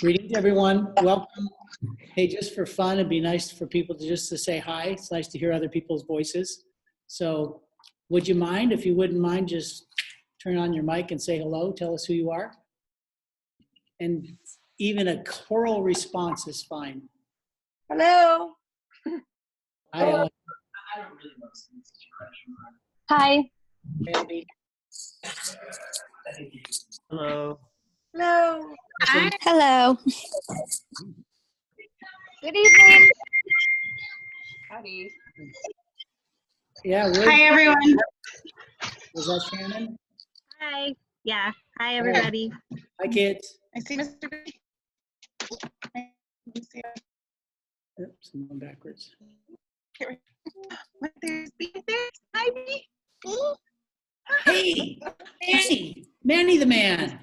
Greetings, everyone. Welcome. Hey, just for fun, it'd be nice for people to just to say hi. It's nice to hear other people's voices. So would you mind, if you wouldn't mind, just turn on your mic and say hello, tell us who you are. And even a choral response is fine. Hello. Hi, Ellen. Hi. Andy. Hello. Hello. Hi. Hello. Good evening. Howdy. Yeah. Hi, everyone. Was that Shannon? Hi. Yeah. Hi, everybody. Hi, kids. I see Mr. B. Oops, I'm going backwards. There's B. There's Hi, B. Hey, Manny. Manny the man.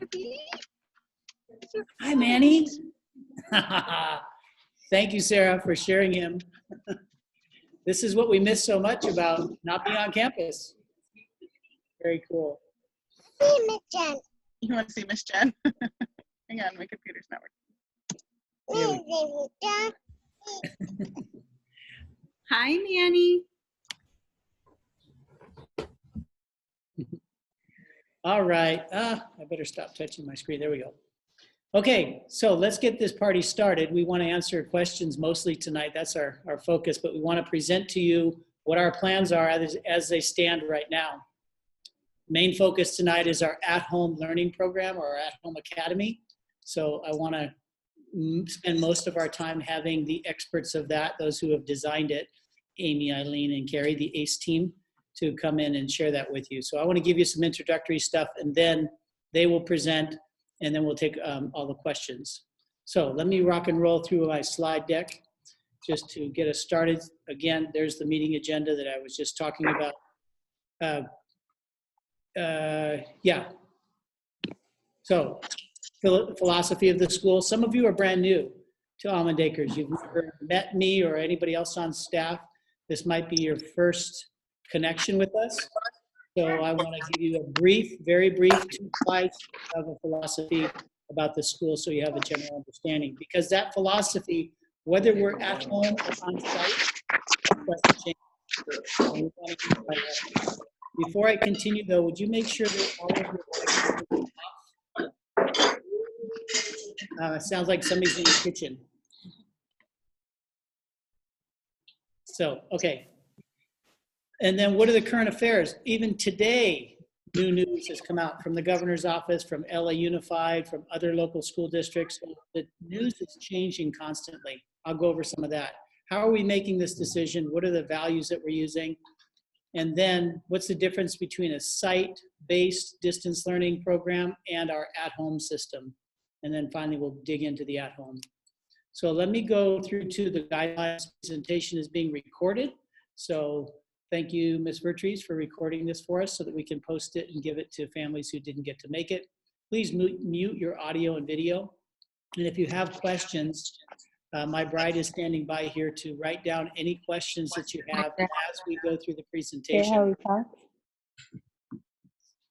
Hi, Manny. Thank you, Sarah, for sharing him. This is what we miss so much about not being on campus. Very cool. Hey, Miss Jen. You want to see Miss Jen? Hang on, my computer's not working. Hi, Manny. All right. I better stop touching my screen. There we go. Okay, so let's get this party started. We want to answer questions mostly tonight. That's our focus, but we want to present to you what our plans are as they stand right now. Main focus tonight is our at-home learning program or our at-home academy. So I want to spend most of our time having the experts of that, those who have designed it, Amy, Eileen, and Carrie, the ACE team, to come in and share that with you. So I want to give you some introductory stuff, and then they will present, and then we'll take all the questions. So let me rock and roll through my slide deck just to get us started. Again, there's the meeting agenda that I was just talking about. Yeah. So philosophy of the school. Some of you are brand new to Almond Acres. You've never met me or anybody else on staff. This might be your first connection with us. So I want to give you a brief, very brief 2 slides of a philosophy about the school so you have a general understanding. Because that philosophy, whether we're at home or on site, doesn't change. Before I continue though, would you make sure that all of your mics are off? It sounds like somebody's in your kitchen. So, okay. And then what are the current affairs? Even today, new news has come out from the governor's office, from LA Unified, from other local school districts. The news is changing constantly. I'll go over some of that. How are we making this decision? What are the values that we're using? And then what's the difference between a site-based distance learning program and our at-home system? And then finally, we'll dig into the at-home. So let me go through to the guidelines. Presentation is being recorded. So thank you, Ms. Vertrees, for recording this for us so that we can post it and give it to families who didn't get to make it. Please mute your audio and video. And if you have questions, my bride is standing by here to write down any questions that you have as we go through the presentation.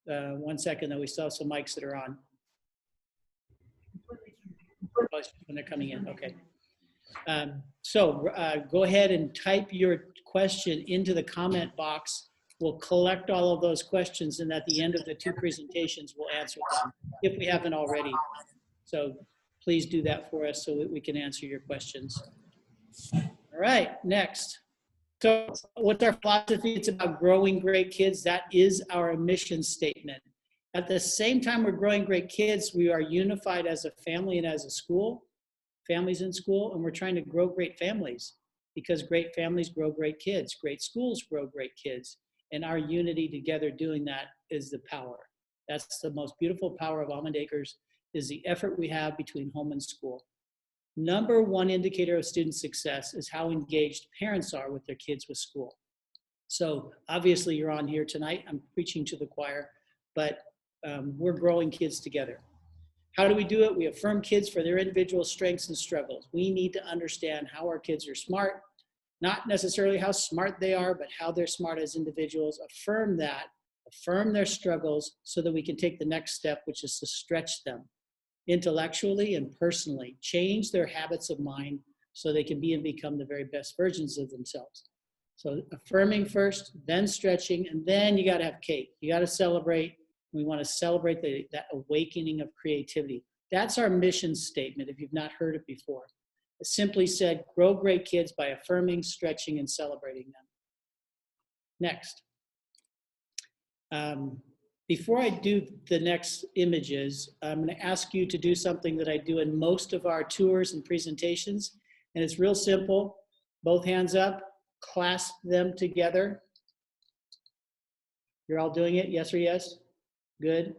1 second, though, we still have some mics that are on. When they're coming in, okay. So go ahead and type your question into the comment box. We'll collect all of those questions, and at the end of the 2 presentations, we'll answer them if we haven't already. So please do that for us so that we can answer your questions. All right, next. So what's our philosophy? It's about growing great kids. That is our mission statement. At the same time we're growing great kids, we are unified as a family and as a school, families in school, and we're trying to grow great families because great families grow great kids. Great schools grow great kids. And our unity together doing that is the power. That's the most beautiful power of Almond Acres, is the effort we have between home and school. Number 1 indicator of student success is how engaged parents are with their kids with school. So obviously you're on here tonight. I'm preaching to the choir, but we're growing kids together. How do we do it? We affirm kids for their individual strengths and struggles. We need to understand how our kids are smart, not necessarily how smart they are, but how they're smart as individuals. Affirm that, affirm their struggles so that we can take the next step, which is to stretch them intellectually and personally, change their habits of mind so they can be and become the very best versions of themselves. So affirming first, then stretching, and then you got to have cake. You got to celebrate. We want to celebrate that awakening of creativity. That's our mission statement if you've not heard it before. It simply said, grow great kids by affirming, stretching, and celebrating them. Next. Before I do the next images, I'm going to ask you to do something that I do in most of our tours and presentations. And it's real simple. Both hands up, clasp them together. You're all doing it, yes or yes? Good.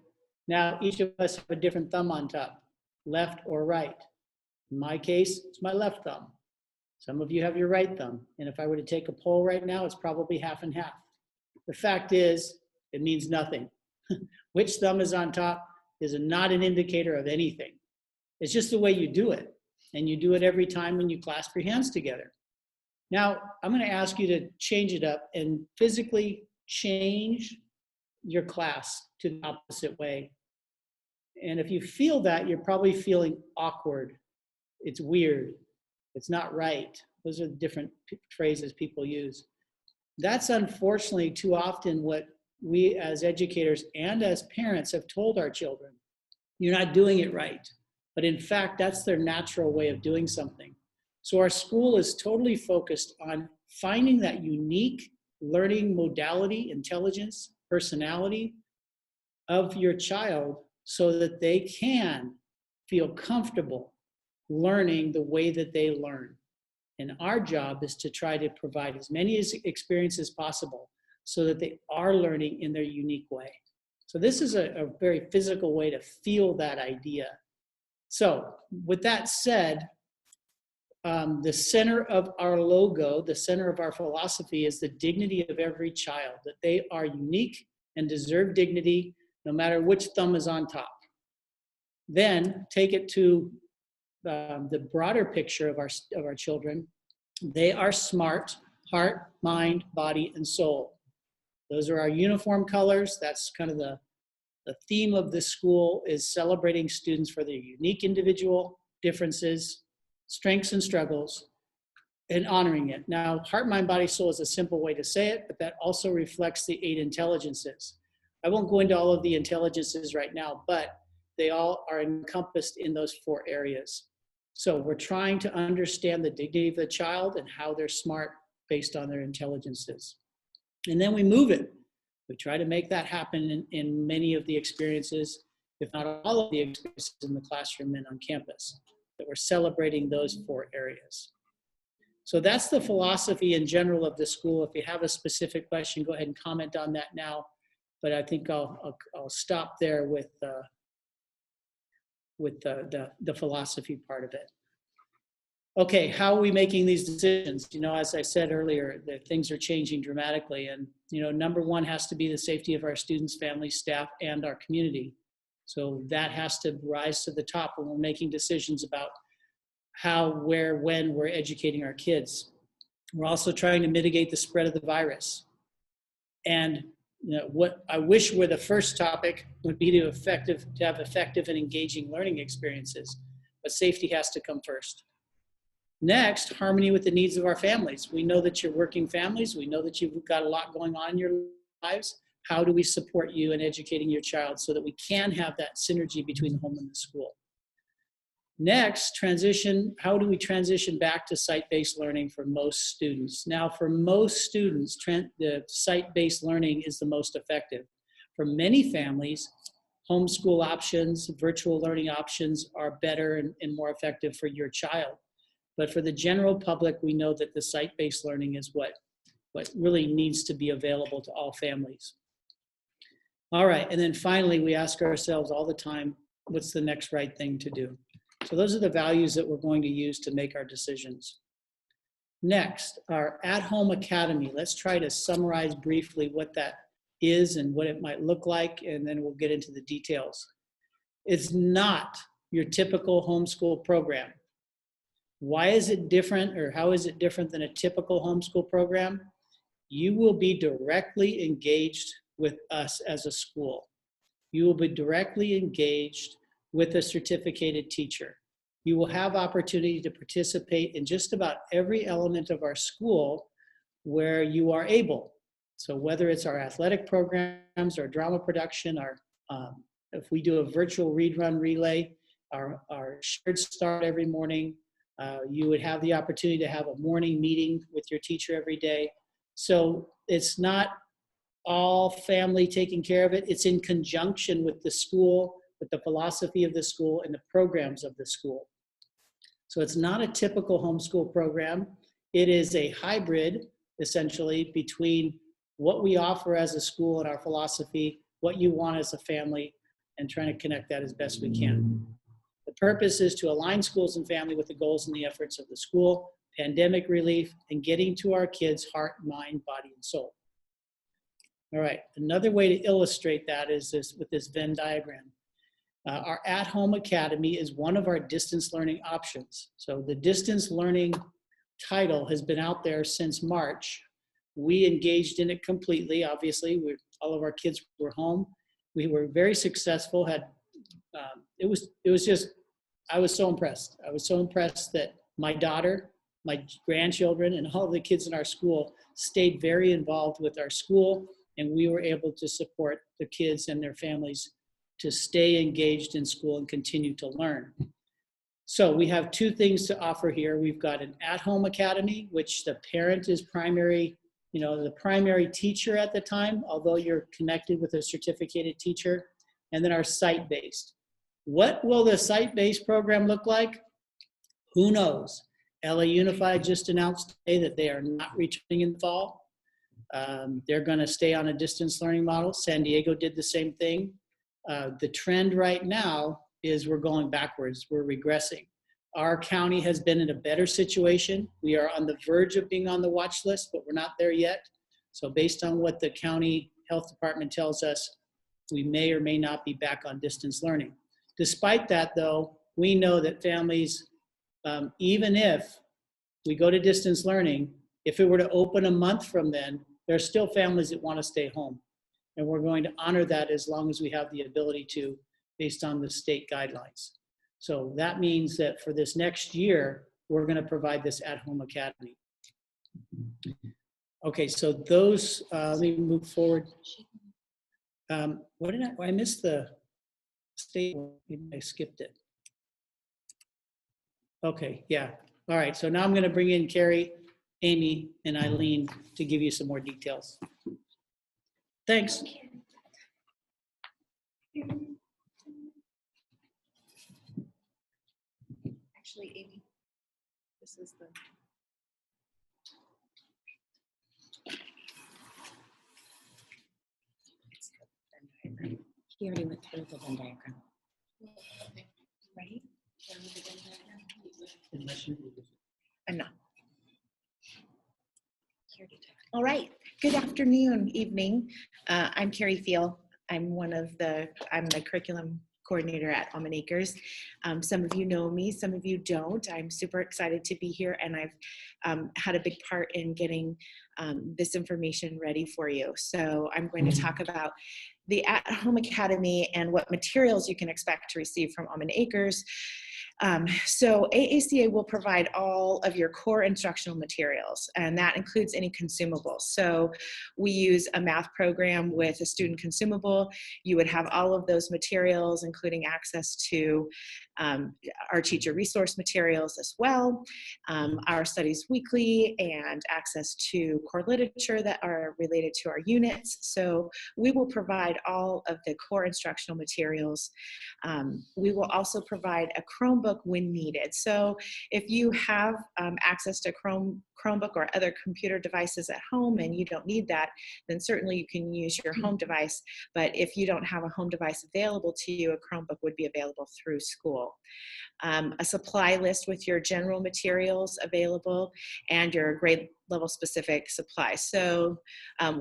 Now, each of us have a different thumb on top, left or right. In my case, it's my left thumb. Some of you have your right thumb. And if I were to take a poll right now, it's probably half and half. The fact is, it means nothing. Which thumb is on top is not an indicator of anything. It's just the way you do it. And you do it every time when you clasp your hands together. Now, I'm going to ask you to change it up and physically change your clasp to the opposite way. And if you feel that, you're probably feeling awkward. It's weird. It's not right. Those are different phrases people use. That's unfortunately too often what we as educators and as parents have told our children. You're not doing it right. But in fact, that's their natural way of doing something. So our school is totally focused on finding that unique learning modality, intelligence, personality of your child so that they can feel comfortable learning the way that they learn. And our job is to try to provide as many experiences as possible so that they are learning in their unique way. So this is a very physical way to feel that idea. So with that said, the center of our logo, the center of our philosophy is the dignity of every child, that they are unique and deserve dignity no matter which thumb is on top. Then take it to the broader picture of our children. They are smart, heart, mind, body, and soul. Those are our uniform colors. That's kind of the theme of this school, is celebrating students for their unique individual differences, strengths and struggles, and honoring it. Now, heart, mind, body, soul is a simple way to say it, but that also reflects the 8 intelligences. I won't go into all of the intelligences right now, but they all are encompassed in those 4 areas. So we're trying to understand the dignity of the child and how they're smart based on their intelligences. And then we move it. We try to make that happen in many of the experiences, if not all of the experiences in the classroom and on campus, that we're celebrating those 4 areas. So that's the philosophy in general of the school. If you have a specific question, go ahead and comment on that now. But I think I'll stop there with the philosophy part of it. Okay, how are we making these decisions? You know, as I said earlier, that things are changing dramatically, and you know, number one has to be the safety of our students, families, staff, and our community. So that has to rise to the top when we're making decisions about how, where, when we're educating our kids. We're also trying to mitigate the spread of the virus. And you know, what I wish were the first topic would be to have effective and engaging learning experiences, but safety has to come first. Next, harmony with the needs of our families. We know that you're working families. We know that you've got a lot going on in your lives. How do we support you in educating your child so that we can have that synergy between the home and the school? Next, transition. How do we transition back to site-based learning for most students? Now, for most students, the site-based learning is the most effective. For many families, homeschool options, virtual learning options are better and more effective for your child. But for the general public, we know that the site-based learning is what really needs to be available to all families. All right, and then finally, we ask ourselves all the time, what's the next right thing to do? So those are the values that we're going to use to make our decisions. Next, our at-home academy. Let's try to summarize briefly what that is and what it might look like, and then we'll get into the details. It's not your typical homeschool program. Why is it different, or how is it different than a typical homeschool program? You will be directly engaged with us as a school. You will be directly engaged with a certificated teacher. You will have opportunity to participate in just about every element of our school where you are able. So whether it's our athletic programs, our drama production, our if we do a virtual read, run, relay, our shared start every morning, you would have the opportunity to have a morning meeting with your teacher every day. So it's not all family taking care of it. It's in conjunction with the school, with the philosophy of the school and the programs of the school. So it's not a typical homeschool program. It is a hybrid, essentially, between what we offer as a school and our philosophy, what you want as a family, and trying to connect that as best we can. The purpose is to align schools and family with the goals and the efforts of the school, pandemic relief, and getting to our kids' heart, mind, body, and soul. All right, another way to illustrate that is this with this Venn diagram. Our at-home academy is one of our distance learning options. So the distance learning title has been out there since March. We engaged in it completely, obviously. All of our kids were home. We were very successful. It was just, I was so impressed. I was so impressed that my daughter, my grandchildren, and all of the kids in our school stayed very involved with our school, and we were able to support the kids and their families to stay engaged in school and continue to learn. So we have two things to offer here. We've got an at-home academy, which the parent is primary, the primary teacher at the time, although you're connected with a certificated teacher, and then our site-based. What will the site-based program look like? Who knows? LA Unified just announced today that they are not returning in the fall. They're gonna stay on a distance learning model. San Diego did the same thing. The trend right now is we're going backwards, we're regressing. Our county has been in a better situation. We are on the verge of being on the watch list, but we're not there yet. So based on what the county health department tells us, we may or may not be back on distance learning. Despite that though, we know that families, even if we go to distance learning, if it were to open a month from then, there are still families that want to stay home. And we're going to honor that as long as we have the ability to, based on the state guidelines. So that means that for this next year, we're going to provide this at-home academy. Okay, so those, let me move forward. What did I missed the state, maybe I skipped it. Okay, yeah. All right, so now I'm going to bring in Carrie, Amy, and Eileen to give you some more details. Thanks. Actually, Amy, this is the. He already went through the Venn diagram. Right? Unless you- I'm not. All right. Good afternoon, evening. I'm Carrie Field. I'm the curriculum coordinator at Almond Acres. Some of you know me, some of you don't. I'm super excited to be here, and I've had a big part in getting this information ready for you. So I'm going to talk about the at-home academy and what materials you can expect to receive from Almond Acres. So AACA will provide all of your core instructional materials, and that includes any consumables. So we use a math program with a student consumable. You would have all of those materials, including access to our teacher resource materials as well, our studies weekly, and access to core literature that are related to our units. So we will provide all of the core instructional materials. We will also provide a Chromebook when needed. So if you have access to Chromebook or other computer devices at home and you don't need that, then certainly you can use your home device. But if you don't have a home device available to you, a Chromebook would be available through school. A supply list with your general materials available and your grade level specific supplies. So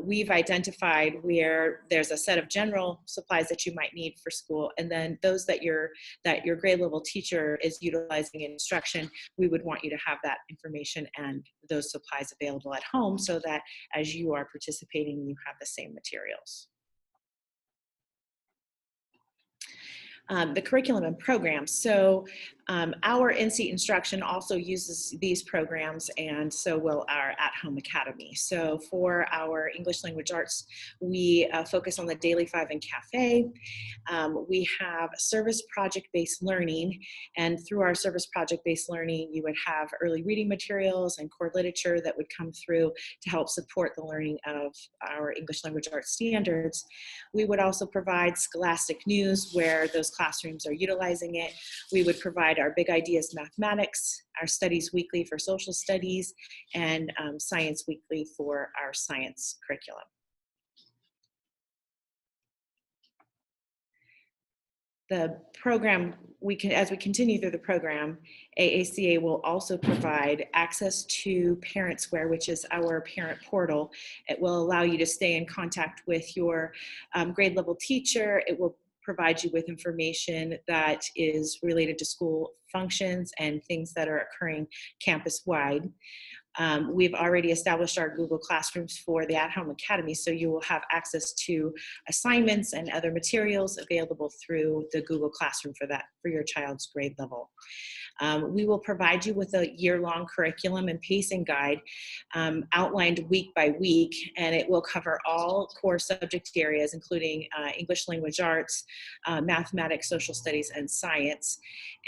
we've identified where there's a set of general supplies that you might need for school, and then those that your grade level teacher is utilizing in instruction, we would want you to have that information and those supplies available at home so that as you are participating, you have the same materials. the curriculum and programs. So our in-seat instruction also uses these programs, and so will our at-home academy. So for our English language arts, we focus on the Daily 5 and Cafe. We have service project-based learning, and through our service project-based learning, you would have early reading materials and core literature that would come through to help support the learning of our English language arts standards. We would also provide scholastic news where those classrooms are utilizing it. We would provide our Big Ideas Mathematics, our Studies Weekly for Social Studies, and Science Weekly for our science curriculum. The program, as we continue through the program, AACA will also provide access to Parent Square, which is our parent portal. It will allow you to stay in contact with your grade level teacher. It will provide you with information that is related to school functions and things that are occurring campus-wide. We've already established our Google Classrooms for the At-Home Academy, so you will have access to assignments and other materials available through the Google Classroom for your child's grade level. We will provide you with a year-long curriculum and pacing guide outlined week by week, and it will cover all core subject areas, including English language arts, mathematics, social studies, and science,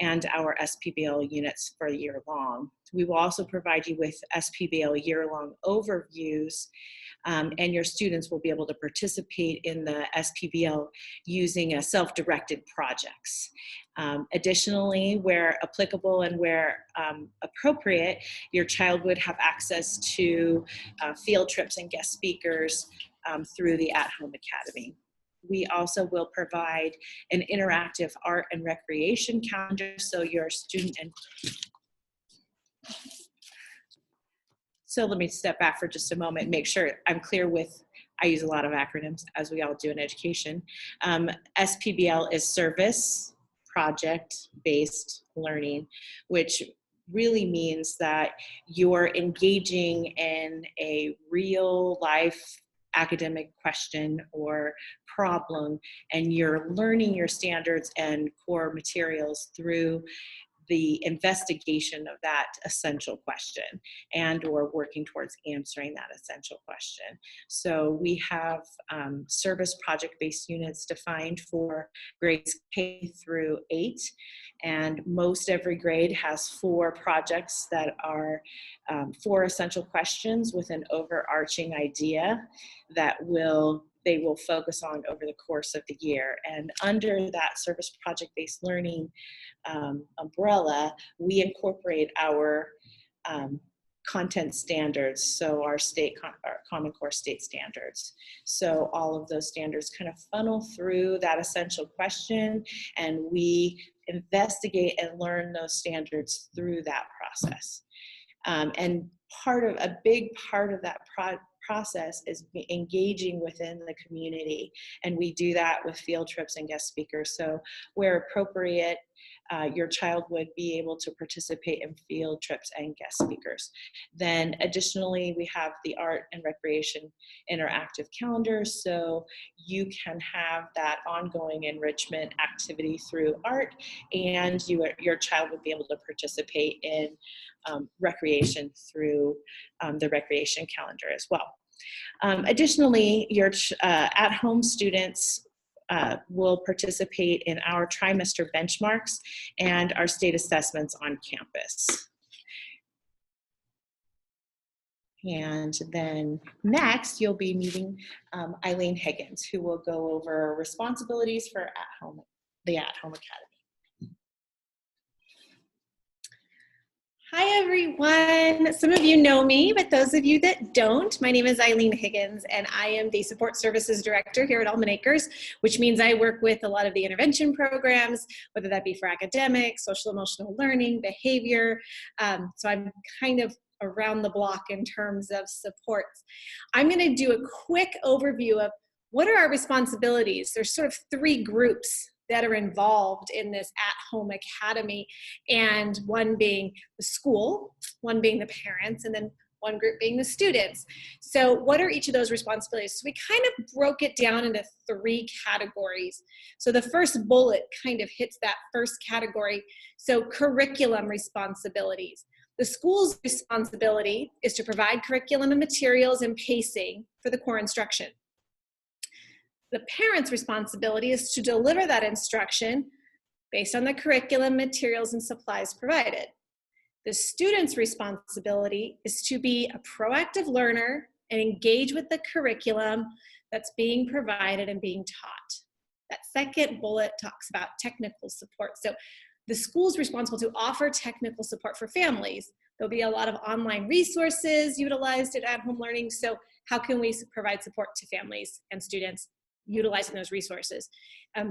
and our SPBL units for a year long. We will also provide you with SPBL year-long overviews, and your students will be able to participate in the SPBL using self-directed projects. Additionally, where applicable and where appropriate, your child would have access to field trips and guest speakers through the At-Home Academy. We also will provide an interactive art and recreation calendar, so your student and So let me step back for just a moment and make sure I'm clear with, I use a lot of acronyms as we all do in education. SPBL is service project-based learning, which really means that you're engaging in a real life academic question or problem, and you're learning your standards and core materials through the investigation of that essential question and or working towards answering that essential question. So we have service project-based units defined for grades K through 8, and most every grade has 4 projects that are 4 essential questions with an overarching idea that they will focus on over the course of the year. And under that service project-based learning umbrella, we incorporate our content standards, so our Common Core state standards. So all of those standards kind of funnel through that essential question, and we investigate and learn those standards through that process. And a big part of that process is engaging within the community, and we do that with field trips and guest speakers. So where appropriate, your child would be able to participate in field trips and guest speakers. Then additionally, we have the art and recreation interactive calendar, so you can have that ongoing enrichment activity through art, and your child would be able to participate in recreation through the recreation calendar as well. Additionally, your at-home students will participate in our trimester benchmarks and our state assessments on campus. And then next, you'll be meeting Eileen Higgins, who will go over responsibilities for the At-Home Academy. Hi, everyone. Some of you know me, but those of you that don't, my name is Eileen Higgins, and I am the Support Services Director here at Almond Acres, which means I work with a lot of the intervention programs, whether that be for academics, social emotional learning, behavior. So I'm kind of around the block in terms of supports. I'm going to do a quick overview of what are our responsibilities. There's sort of 3 groups that are involved in this at-home academy, and one being the school, one being the parents, and then one group being the students. So what are each of those responsibilities? So we kind of broke it down into 3 categories. So the first bullet kind of hits that first category. So curriculum responsibilities. The school's responsibility is to provide curriculum and materials and pacing for the core instruction. The parent's responsibility is to deliver that instruction based on the curriculum, materials, and supplies provided. The student's responsibility is to be a proactive learner and engage with the curriculum that's being provided and being taught. That second bullet talks about technical support. So the school's responsible to offer technical support for families. There'll be a lot of online resources utilized at home learning. So how can we provide support to families and students utilizing those resources?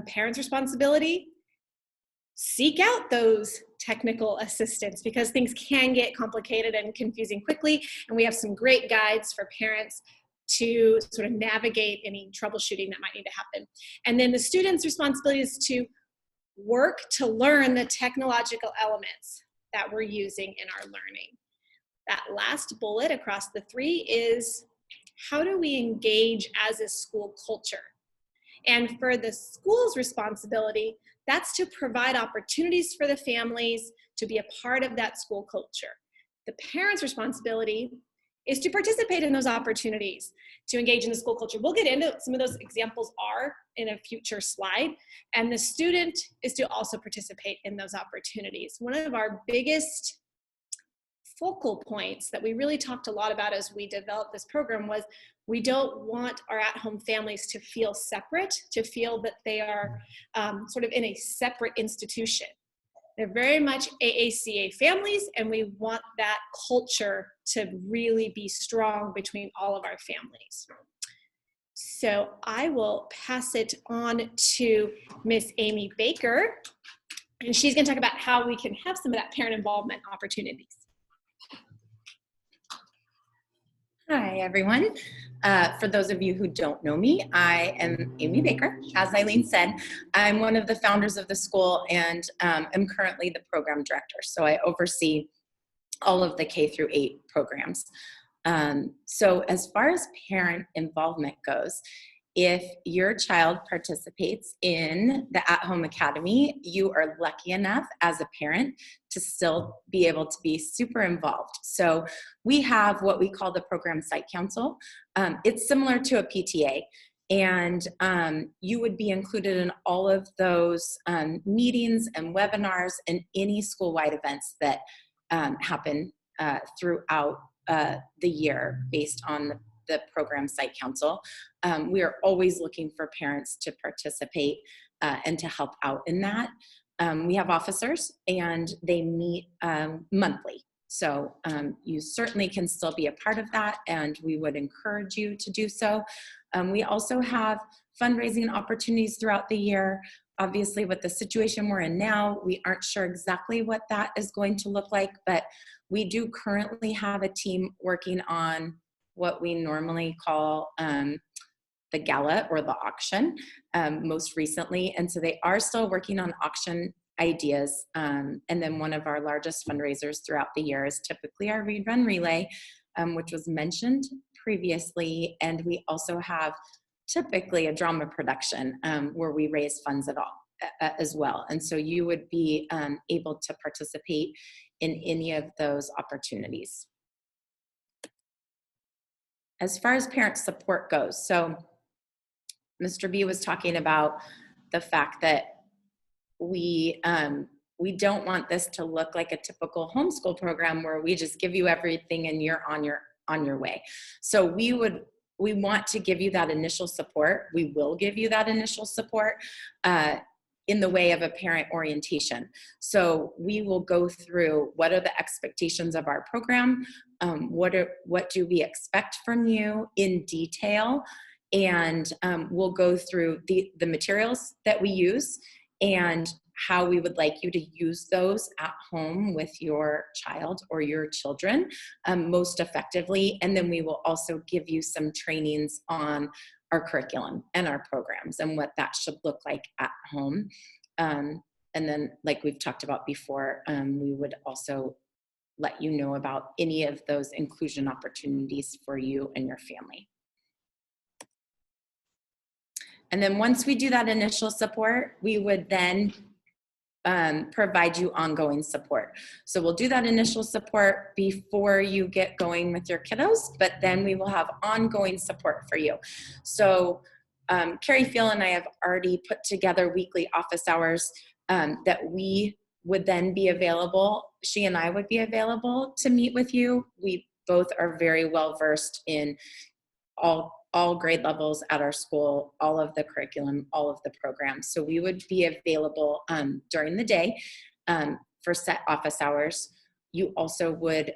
Parents' responsibility, seek out those technical assistance because things can get complicated and confusing quickly. And we have some great guides for parents to sort of navigate any troubleshooting that might need to happen. And then the student's responsibility is to work to learn the technological elements that we're using in our learning. That last bullet across the 3 is how do we engage as a school culture? And for the school's responsibility, that's to provide opportunities for the families to be a part of that school culture. The parent's responsibility is to participate in those opportunities, to engage in the school culture. We'll get into what some of those examples are in a future slide. And the student is to also participate in those opportunities. One of our biggest focal points that we really talked a lot about as we developed this program was we don't want our at-home families to feel separate, to feel that they are sort of in a separate institution. They're very much AACA families, and we want that culture to really be strong between all of our families. So I will pass it on to Miss Amy Baker, and she's going to talk about how we can have some of that parent involvement opportunities. Hi, everyone. For those of you who don't know me, I am Amy Baker. As Eileen said, I'm one of the founders of the school and am currently the program director. So I oversee all of the K-8 programs. So as far as parent involvement goes, if your child participates in the At-Home Academy, you are lucky enough as a parent to still be able to be super involved. So we have what we call the Program Site Council. It's similar to a PTA, and you would be included in all of those meetings and webinars and any school-wide events that happen throughout the year based on the Program Site Council. We are always looking for parents to participate and to help out in that. We have officers and they meet monthly. So you certainly can still be a part of that, and we would encourage you to do so. We also have fundraising opportunities throughout the year. Obviously, with the situation we're in now, we aren't sure exactly what that is going to look like, but we do currently have a team working on what we normally call the gala or the auction most recently. And so they are still working on auction ideas. And then one of our largest fundraisers throughout the year is typically our Read Run Relay, which was mentioned previously. And we also have typically a drama production where we raise funds as well. And so you would be able to participate in any of those opportunities. As far as parent support goes, so Mr. B was talking about the fact that we don't want this to look like a typical homeschool program where we just give you everything and you're on your way. So we want to give you that initial support. We will give you that initial support in the way of a parent orientation. So we will go through what are the expectations of our program, what do we expect from you in detail, and we'll go through the materials that we use and how we would like you to use those at home with your child or your children most effectively. And then we will also give you some trainings on our curriculum and our programs and what that should look like at home. And then, like we've talked about before, we would also let you know about any of those inclusion opportunities for you and your family. And then once we do that initial support, we would then provide you ongoing support. So we'll do that initial support before you get going with your kiddos, but then we will have ongoing support for you. So Carrie Fiel and I have already put together weekly office hours that we would then be available. She and I would be available to meet with you. We both are very well versed in all grade levels at our school, all of the curriculum, all of the programs. So we would be available during the day for set office hours. You also would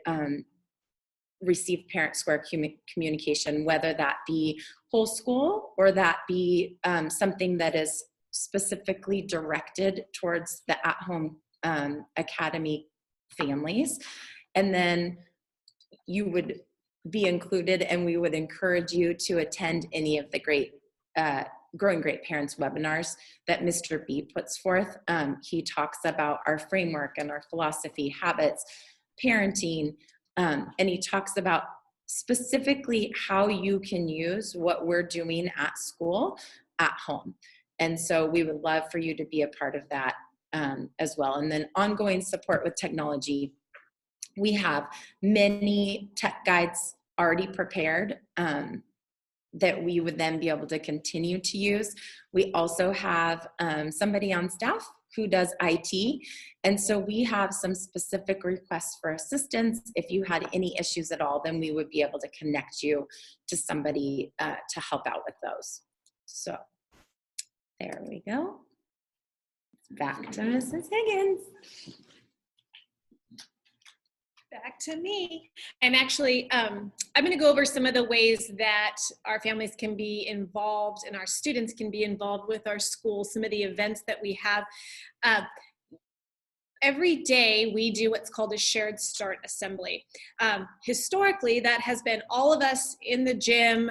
receive Parent Square communication, whether that be whole school or that be something that is specifically directed towards the at-home academy families. And then you would be included, and we would encourage you to attend any of the great Growing Great Parents webinars that Mr. B puts forth. He talks about our framework and our philosophy, habits, parenting, and he talks about specifically how you can use what we're doing at school at home. And so we would love for you to be a part of that as well. And then ongoing support with technology. We have many tech guides already prepared that we would then be able to continue to use. We also have somebody on staff who does IT. And so we have some specific requests for assistance. If you had any issues at all, then we would be able to connect you to somebody to help out with those. So there we go. Back to Mrs. Higgins. Back to me. And actually, I'm going to go over some of the ways that our families can be involved and our students can be involved with our school, some of the events that we have. Every day we do what's called a shared start assembly. Historically, that has been all of us in the gym,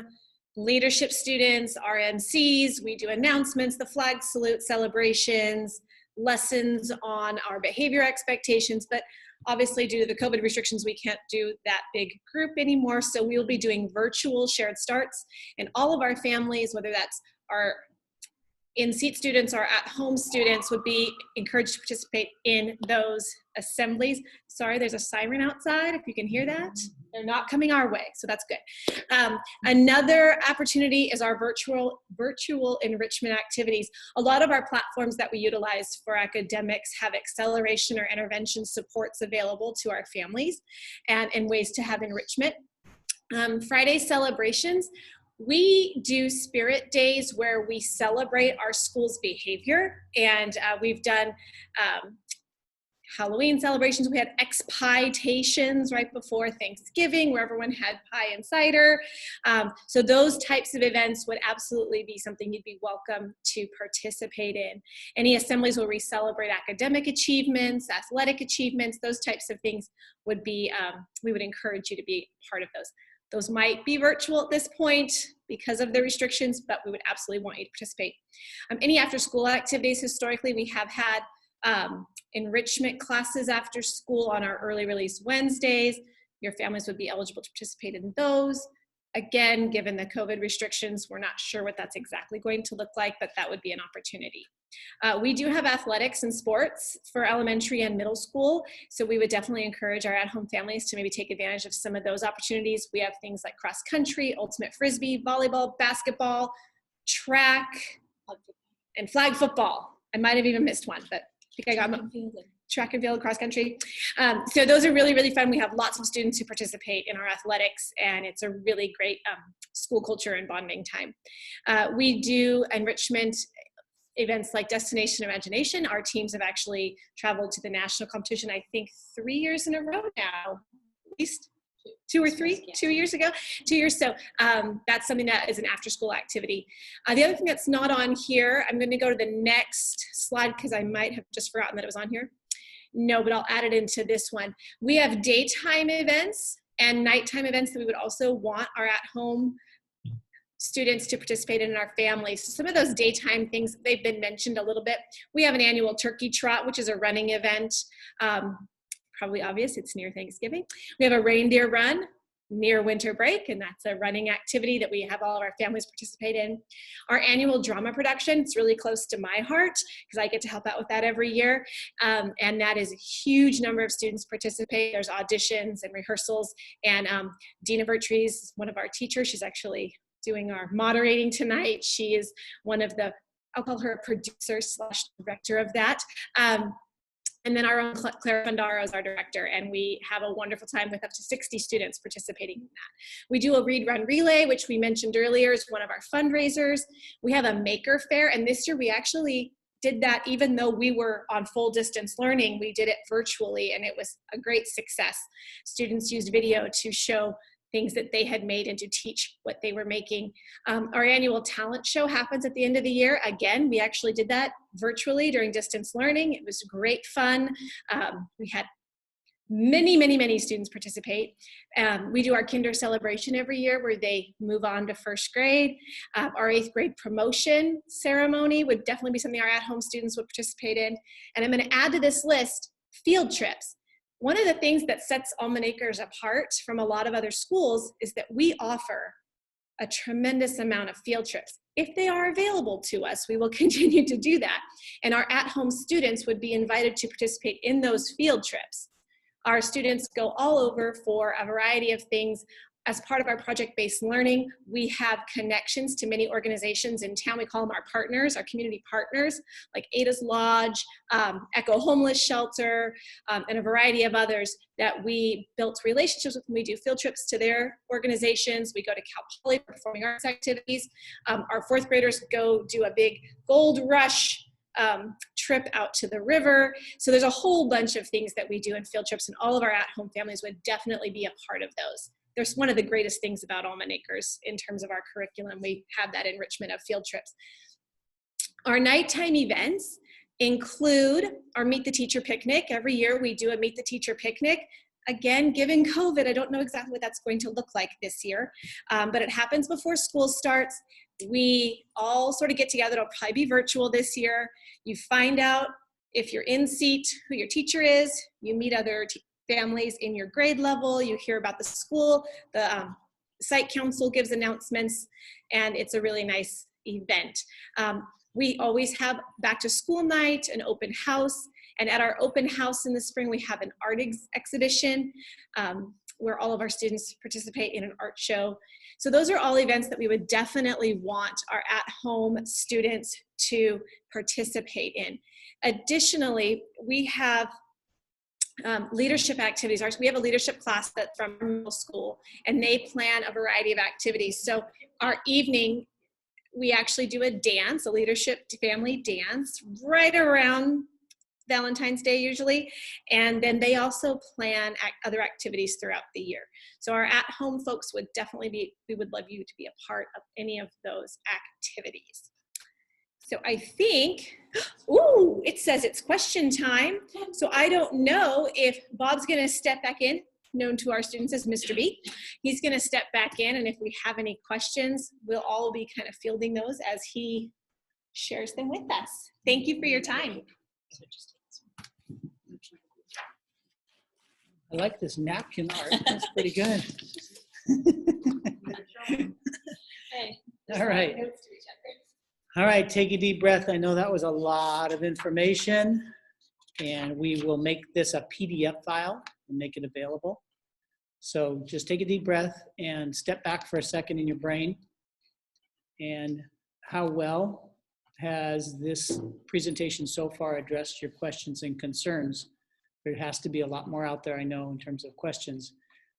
leadership students, RMCs, we do announcements, the flag salute celebrations, lessons on our behavior expectations, but obviously due to the COVID restrictions, we can't do that big group anymore. So we will be doing virtual shared starts, and all of our families, whether that's our in-seat students or at-home students, would be encouraged to participate in those assemblies. Sorry, there's a siren outside, if you can hear that. They're not coming our way, so that's good. Another opportunity is our virtual enrichment activities. A lot of our platforms that we utilize for academics have acceleration or intervention supports available to our families and ways to have enrichment. Friday celebrations. We do spirit days where we celebrate our school's behavior, and we've done Halloween celebrations. We had expitations right before Thanksgiving where everyone had pie and cider. So those types of events would absolutely be something you'd be welcome to participate in. Any assemblies where we celebrate academic achievements, athletic achievements, those types of things would be, we would encourage you to be part of those. Those might be virtual at this point because of the restrictions, but we would absolutely want you to participate. Any after school activities, historically we have had enrichment classes after school on our early release Wednesdays. Your families would be eligible to participate in those. Again, given the COVID restrictions, we're not sure what that's exactly going to look like, but that would be an opportunity. We do have athletics and sports for elementary and middle school, so we would definitely encourage our at-home families to maybe take advantage of some of those opportunities. We have things like cross country, ultimate frisbee, volleyball, basketball, track, and flag football. I might have even missed one, but I think I got track and field, cross country. So those are really, really fun. We have lots of students who participate in our athletics, and it's a really great school culture and bonding time. We do enrichment events like Destination Imagination. Our teams have actually traveled to the national competition, I think 3 years in a row now, at least 2 or 3, 2 years ago, 2 years. So that's something that is an after school activity. The other thing that's not on here, I'm going to go to the next slide because I might have just forgotten that it was on here. No, but I'll add it into this one. We have daytime events and nighttime events that we would also want our at-home students to participate in our families. So some of those daytime things, they've been mentioned a little bit. We have an annual turkey trot, which is a running event. probably obvious, it's near Thanksgiving. We have a reindeer run near winter break, and that's a running activity that we have all of our families participate in. Our annual drama production, it's really close to my heart because I get to help out with that every year. And that is a huge number of students participate. There's auditions and rehearsals. And Dina Vertrees, one of our teachers, she's actually doing our moderating tonight. She is one of the, I'll call her a producer / director of that. And then our own Claire Fandaro is our director, and we have a wonderful time with up to 60 students participating in that. We do a read, run, relay, which we mentioned earlier is one of our fundraisers. We have a maker fair, and this year we actually did that even though we were on full distance learning. We did it virtually, and it was a great success. Students used video to show things that they had made and to teach what they were making. Our annual talent show happens at the end of the year. Again, we actually did that virtually during distance learning. It was great fun. We had many students participate. We do our kinder celebration every year where they move on to first grade. Our 8th grade promotion ceremony would definitely be something our at-home students would participate in. And I'm going to add to this list field trips. One of the things that sets Almond Acres apart from a lot of other schools is that we offer a tremendous amount of field trips. If they are available to us, we will continue to do that. And our at-home students would be invited to participate in those field trips. Our students go all over for a variety of things. As part of our project-based learning, we have connections to many organizations in town. We call them our partners, our community partners, like Ada's Lodge, Echo Homeless Shelter, and a variety of others that we built relationships with when we do field trips to their organizations. We go to Cal Poly performing arts activities. Our 4th graders go do a big gold rush trip out to the river. So there's a whole bunch of things that we do in field trips, and all of our at-home families would definitely be a part of those. There's one of the greatest things about Almond Acres in terms of our curriculum. We have that enrichment of field trips. Our nighttime events include our Meet the Teacher picnic. Every year we do a Meet the Teacher picnic. Again, given COVID, I don't know exactly what that's going to look like this year, but it happens before school starts. We all sort of get together. It'll probably be virtual this year. You find out if you're in seat who your teacher is. You meet other families in your grade level. You hear about the school. The site council gives announcements, and it's a really nice event. We always have back to school night, an open house, and at our open house in the spring, we have an art exhibition where all of our students participate in an art show. So those are all events that we would definitely want our at-home students to participate in. Additionally, we have leadership activities. We have a leadership class that's from middle school, and they plan a variety of activities. So our evening, we actually do a dance, a leadership family dance, right around Valentine's Day usually, and then they also plan other activities throughout the year. So our at-home folks would definitely be, we would love you to be a part of any of those activities. So I think, ooh, it says it's question time. So I don't know if Bob's gonna step back in, known to our students as Mr. B. He's gonna step back in, and if we have any questions, we'll all be kind of fielding those as he shares them with us. Thank you for your time. I like this napkin art. That's pretty good. All right. All right, take a deep breath. I know that was a lot of information, and we will make this a PDF file and make it available. So just take a deep breath and step back for a second in your brain. And how well has this presentation so far addressed your questions and concerns? There has to be a lot more out there, I know, in terms of questions.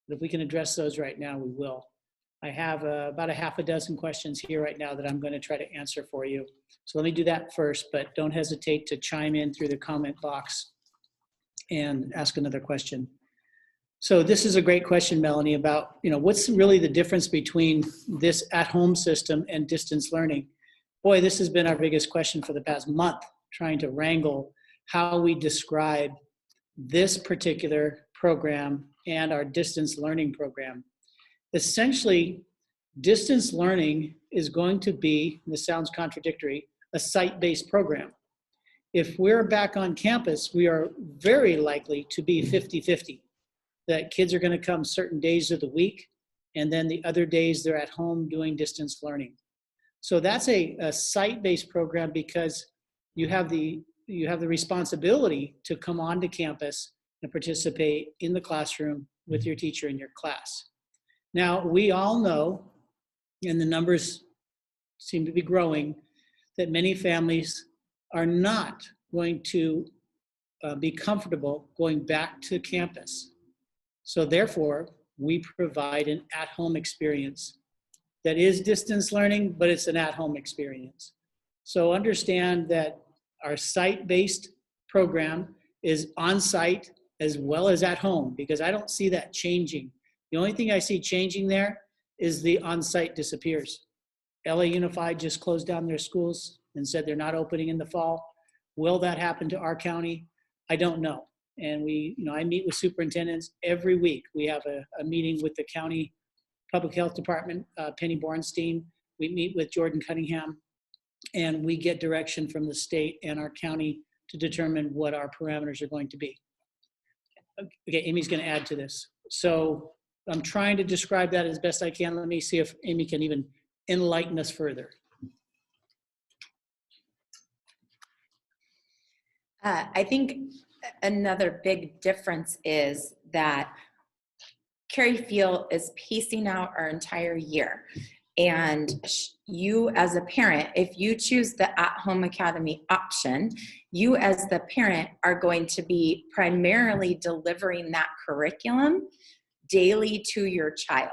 But if we can address those right now, we will. I have about a half a dozen questions here right now that I'm going to try to answer for you. So let me do that first, but don't hesitate to chime in through the comment box and ask another question. So this is a great question, Melanie, about, what's really the difference between this at-home system and distance learning? Boy, this has been our biggest question for the past month, trying to wrangle how we describe this particular program and our distance learning program. Essentially, distance learning is going to be, and this sounds contradictory, a site-based program. if we're back on campus, we are very likely to be 50-50. That kids are going to come certain days of the week, and then the other days they're at home doing distance learning. So that's a site-based program because you have the responsibility to come onto campus and participate in the classroom with your teacher in your class. Now, we all know, and the numbers seem to be growing, that many families are not going to be comfortable going back to campus. So therefore, we provide an at-home experience that is distance learning, but it's an at-home experience. So understand that our site-based program is on-site as well as at home, because I don't see that changing. The only thing I see changing there is the on-site disappears. LA Unified just closed down their schools and said they're not opening in the fall. Will that happen to our county? I don't know. And I meet with superintendents every week. We have a meeting with the county public health department, Penny Bornstein. We meet with Jordan Cunningham, and we get direction from the state and our county to determine what our parameters are going to be. Okay, Amy's going to add to this. So I'm trying to describe that as best I can. Let me see if Amy can even enlighten us further. I think another big difference is that Carrie Field is pacing out our entire year. And you as a parent, if you choose the at-home academy option, you as the parent are going to be primarily delivering that curriculum daily to your child.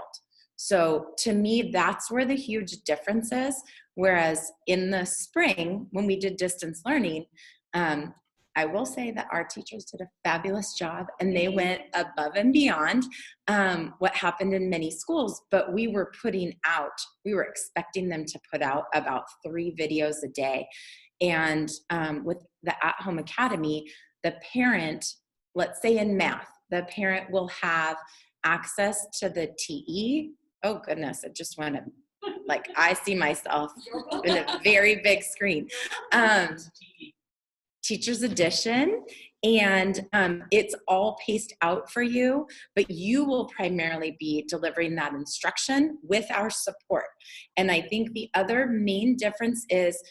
So to me, that's where the huge difference is. Whereas in the spring, when we did distance learning, I will say that our teachers did a fabulous job and they went above and beyond what happened in many schools, but we were expecting them to put out about 3 videos a day. And with the at-home academy, the parent, let's say in math, the parent will have access to the TE. Oh goodness, it just went, like I see myself in a very big screen. Teacher's edition, and it's all paced out for you, but you will primarily be delivering that instruction with our support. And I think the other main difference is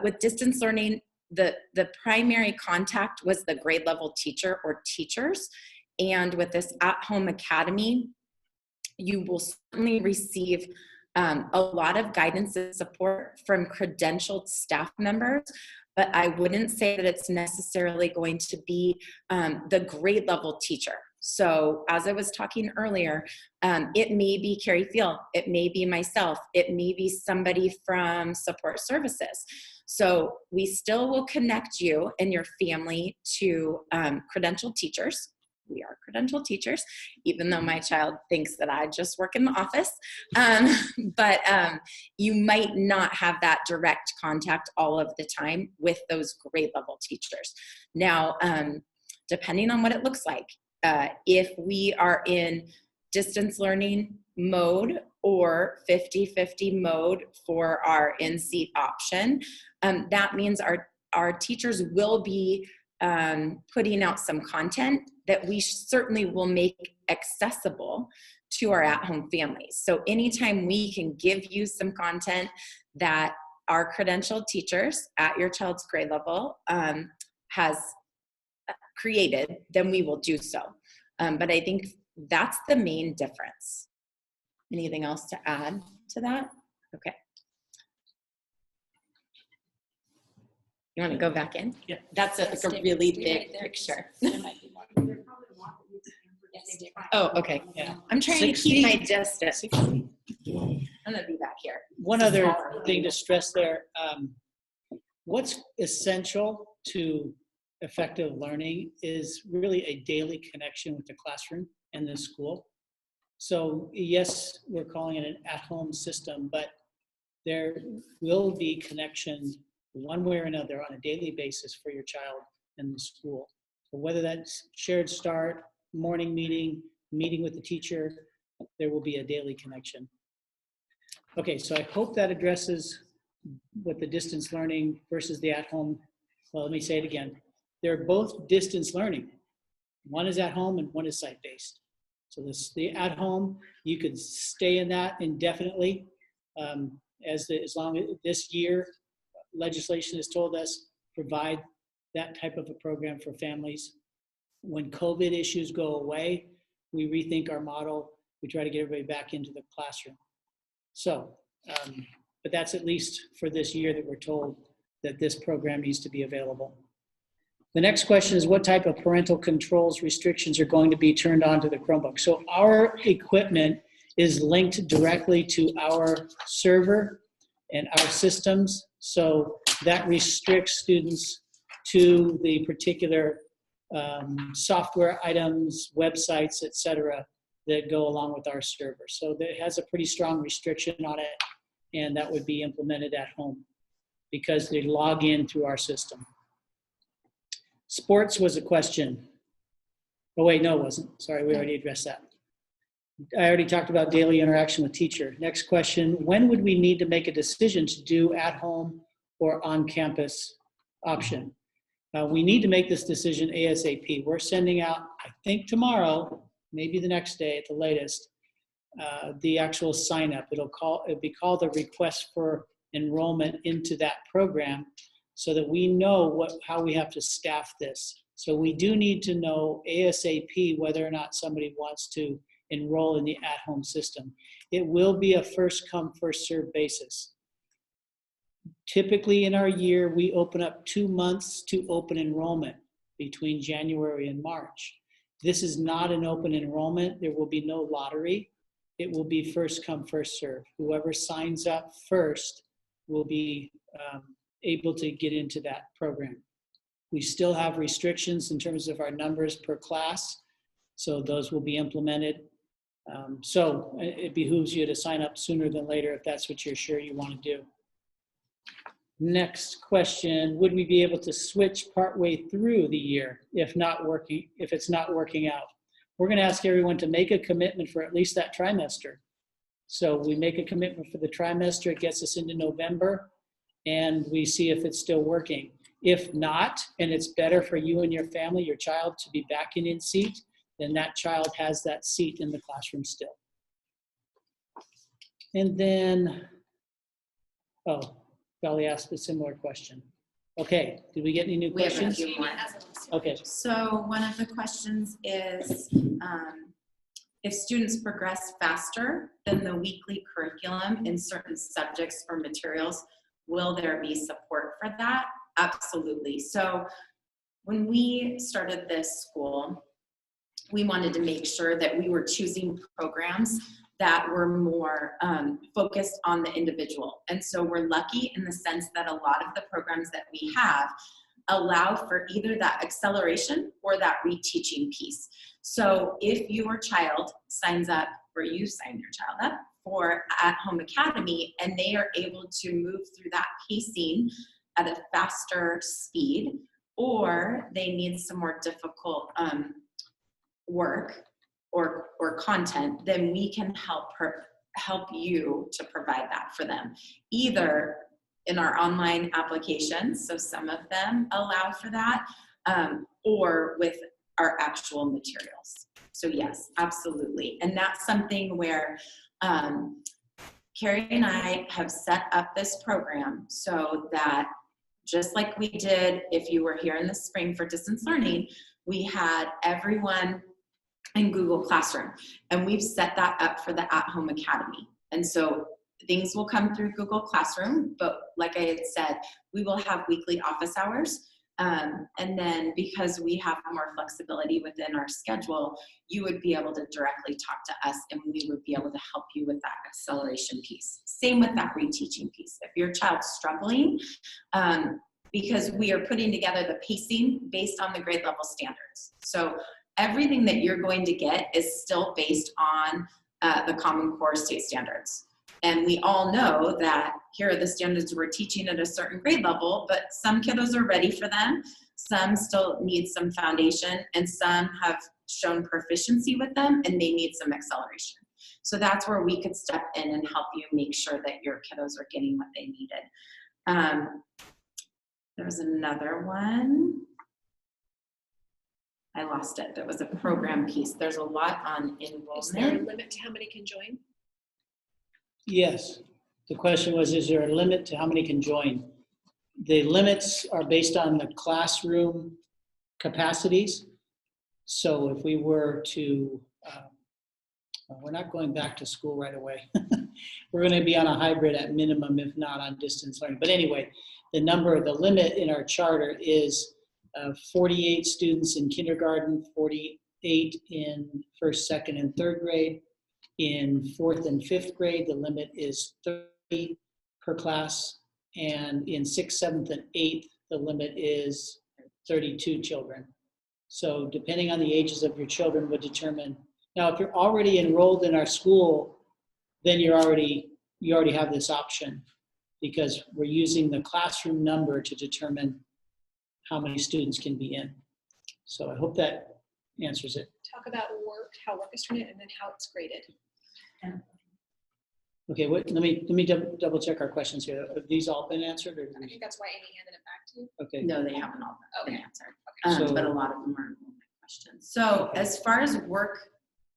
with distance learning, the primary contact was the grade level teacher or teachers. And with this at-home academy, you will certainly receive a lot of guidance and support from credentialed staff members, but I wouldn't say that it's necessarily going to be the grade level teacher. So as I was talking earlier, it may be Carrie Field, it may be myself, it may be somebody from support services. So we still will connect you and your family to credentialed teachers. We are credentialed teachers, even though my child thinks that I just work in the office. But you might not have that direct contact all of the time with those grade level teachers. Now, depending on what it looks like, if we are in distance learning mode or 50-50 mode for our in-seat option, that means our teachers will be putting out some content that we certainly will make accessible to our at-home families. So anytime we can give you some content that our credentialed teachers at your child's grade level has created, then we will do so. But I think that's the main difference. Anything else to add to that? Okay. You want to go back in? Yeah. That's like a really big picture. Oh, okay. Yeah. I'm trying to keep my distance. I'm gonna be back here. One other thing to stress there, what's essential to effective learning is really a daily connection with the classroom and the school. So yes, we're calling it an at-home system, but there will be connection one way or another on a daily basis for your child and the school. So whether that's shared start, morning meeting, meeting with the teacher, there will be a daily connection. Okay, so I hope that addresses what the distance learning versus the at-home Well, let me say it again. They're both distance learning. One is at home and one is site-based. So the at home, you could stay in that indefinitely as long as this year legislation has told us provide that type of a program for families. When COVID issues go away, we rethink our model. We try to get everybody back into the classroom. So, but that's at least for this year that we're told that this program needs to be available. The next question is what type of parental controls restrictions are going to be turned on to the Chromebook? So our equipment is linked directly to our server and our systems. So that restricts students to the particular software items, websites, et cetera, that go along with our server. So that has a pretty strong restriction on it, and that would be implemented at home because they log in through our system. Sports was a question. Oh wait, no, it wasn't. Sorry, we already addressed that. I already talked about daily interaction with teacher. Next question, when would we need to make a decision to do at home or on campus option? We need to make this decision ASAP. We're sending out, I think tomorrow, maybe the next day at the latest, the actual sign up. It'll be called a request for enrollment into that program so that we know how we have to staff this. So we do need to know ASAP whether or not somebody wants to enroll in the at-home system. It will be a first come, first served basis. Typically in our year, we open up 2 months to open enrollment between January and March. This is not an open enrollment. There will be no lottery. It will be first come, first serve. Whoever signs up first will be able to get into that program. We still have restrictions in terms of our numbers per class, so those will be implemented. So it behooves you to sign up sooner than later if that's what you're sure you want to do. Next question, would we be able to switch partway through the year if it's not working out? We're going to ask everyone to make a commitment for at least that trimester. So we make a commitment for the trimester, it gets us into November, and we see if it's still working. If not, and it's better for you and your family, your child to be back in seat, then that child has that seat in the classroom still. And then, Dolly asked a similar question. Okay, did we get any new questions? We have a few more. Okay. So one of the questions is, if students progress faster than the weekly curriculum in certain subjects or materials, will there be support for that? Absolutely. So when we started this school, we wanted to make sure that we were choosing programs that were more focused on the individual. And so we're lucky in the sense that a lot of the programs that we have allow for either that acceleration or that reteaching piece. So if your child signs up, or you sign your child up for At-Home Academy, and they are able to move through that pacing at a faster speed, or they need some more difficult work or content, then we can help you to provide that for them, either in our online applications, so some of them allow for that, or with our actual materials. So yes, absolutely. And that's something where Carrie and I have set up this program so that just like we did if you were here in the spring for distance learning, we had everyone in Google Classroom, and we've set that up for the At-Home Academy. And so things will come through Google Classroom, but like I had said, we will have weekly office hours. And then because we have more flexibility within our schedule, you would be able to directly talk to us, and we would be able to help you with that acceleration piece. Same with that reteaching piece. If your child's struggling, because we are putting together the pacing based on the grade level standards. So everything that you're going to get is still based on the Common Core state standards. And we all know that here are the standards we're teaching at a certain grade level, but some kiddos are ready for them. Some still need some foundation, and some have shown proficiency with them and they need some acceleration. So that's where we could step in and help you make sure that your kiddos are getting what they needed. There was another one. I lost it. There was a program piece. There's a lot on Is there a enrollment. limit to how many can join? Yes. The question was, is there a limit to how many can join? The limits are based on the classroom capacities. So if we were to, we're not going back to school right away. We're going to be on a hybrid at minimum, if not on distance learning. But anyway, the limit in our charter is 48 students in kindergarten, 48 in first, second, and third grade. In fourth and fifth grade, the limit is 30 per class. And in sixth, seventh, and eighth, the limit is 32 children. So depending on the ages of your children would determine. Now, if you're already enrolled in our school, then you already have this option, because we're using the classroom number to determine how many students can be in. So I hope that answers it. Talk about work, how work is turned in, and then how it's graded. Okay, let me double check our questions here. Have these all been answered? Or I think that's why Amy handed it back to you. okay. No, they haven't all been Okay. answered, So- but a lot of them are enrollment questions. So as far as work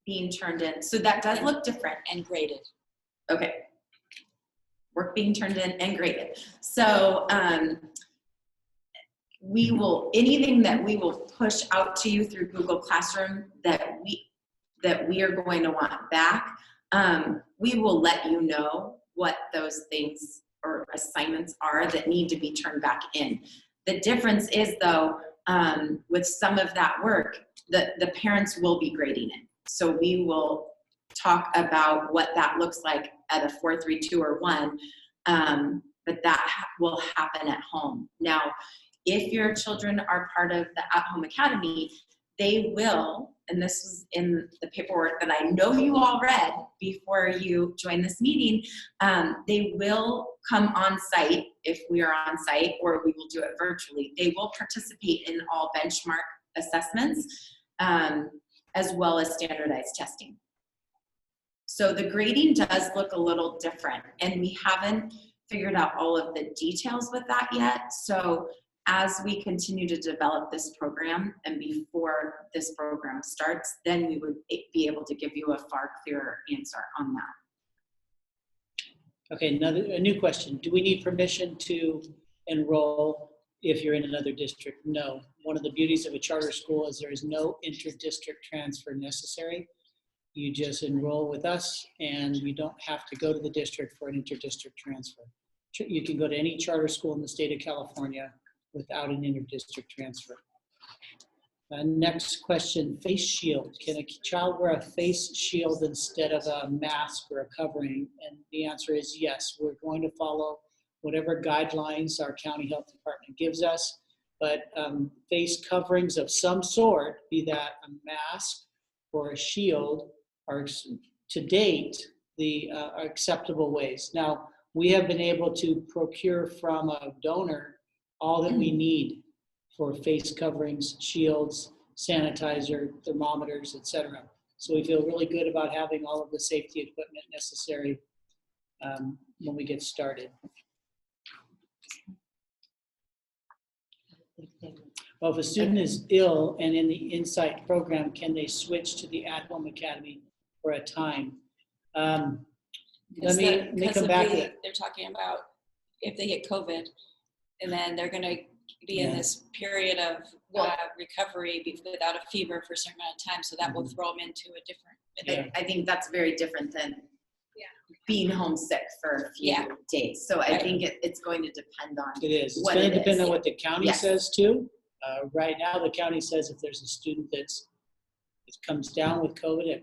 being turned in, so that does look different. And graded. Okay. Work being turned in and graded. So we will, anything that we will push out to you through Google Classroom that we are going to want back, we will let you know what those things or assignments are that need to be turned back in. The difference is though, with some of that work, the parents will be grading it. So we will talk about what that looks like at a 4, 3, 2, or 1, but that will happen at home. Now, if your children are part of the at-home academy, they will, and this is in the paperwork that I know you all read before you join this meeting, they will come on site if we are on site, or we will do it virtually. They will participate in all benchmark assessments, as well as standardized testing. So the grading does look a little different, and we haven't figured out all of the details with that yet. So as we continue to develop this program and before this program starts, then we would be able to give you a far clearer answer on that. Okay, a new question. Do we need permission to enroll if you're in another district? No. One of the beauties of a charter school is there is no inter-district transfer necessary. You just enroll with us and you don't have to go to the district for an inter-district transfer. You can go to any charter school in the state of California without an inter-district transfer. Next question, face shield. Can a child wear a face shield instead of a mask or a covering? And the answer is yes. We're going to follow whatever guidelines our county health department gives us, but face coverings of some sort, be that a mask or a shield, are to date the acceptable ways. Now, we have been able to procure from a donor all that we need for face coverings, shields, sanitizer, thermometers, etc. So we feel really good about having all of the safety equipment necessary when we get started. Well, if a student is ill and in the Insight program, can they switch to the at-home academy for a time? Let me come back to it. They're talking about if they get COVID, and then they're going to be in this period of recovery without a fever for a certain amount of time, so that will throw them into a different. I think that's very different than being homesick for a few days. So I think it's going to depend on It is. It's what going it to depend is. on what the county says too. Right now, the county says if there's a student that comes down with COVID, a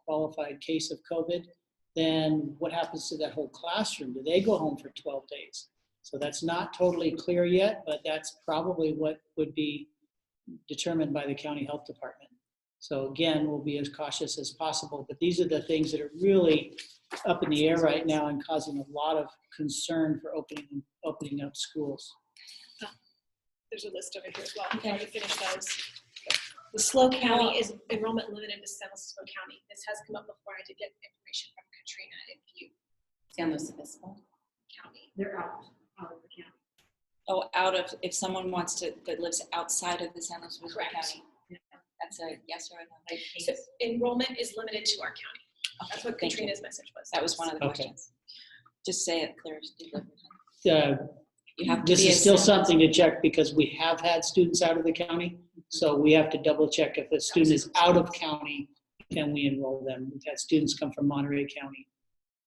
qualified case of COVID, then what happens to that whole classroom? Do they go home for 12 days? So that's not totally clear yet, but that's probably what would be determined by the county health department. So again, we'll be as cautious as possible, but these are the things that are really up in the air right now and causing a lot of concern for opening up schools. There's a list over here as well. Okay, to finish those. The SLO County is enrollment limited to San Luis Obispo County. This has come up before. I did get information from Katrina in Butte San Luis Obispo. County. They're out of the county. Oh, if someone that lives outside of the San Luis Obispo County. That's a yes or a no? So enrollment is limited to our county. That's what Thank you. Katrina's message was. That was one of the Okay. questions. Just say it clear. Uh, You have to This be is still a something to check because we have had students out of the county. So we have to double check if a student is out of county, can we enroll them? We've had students come from Monterey County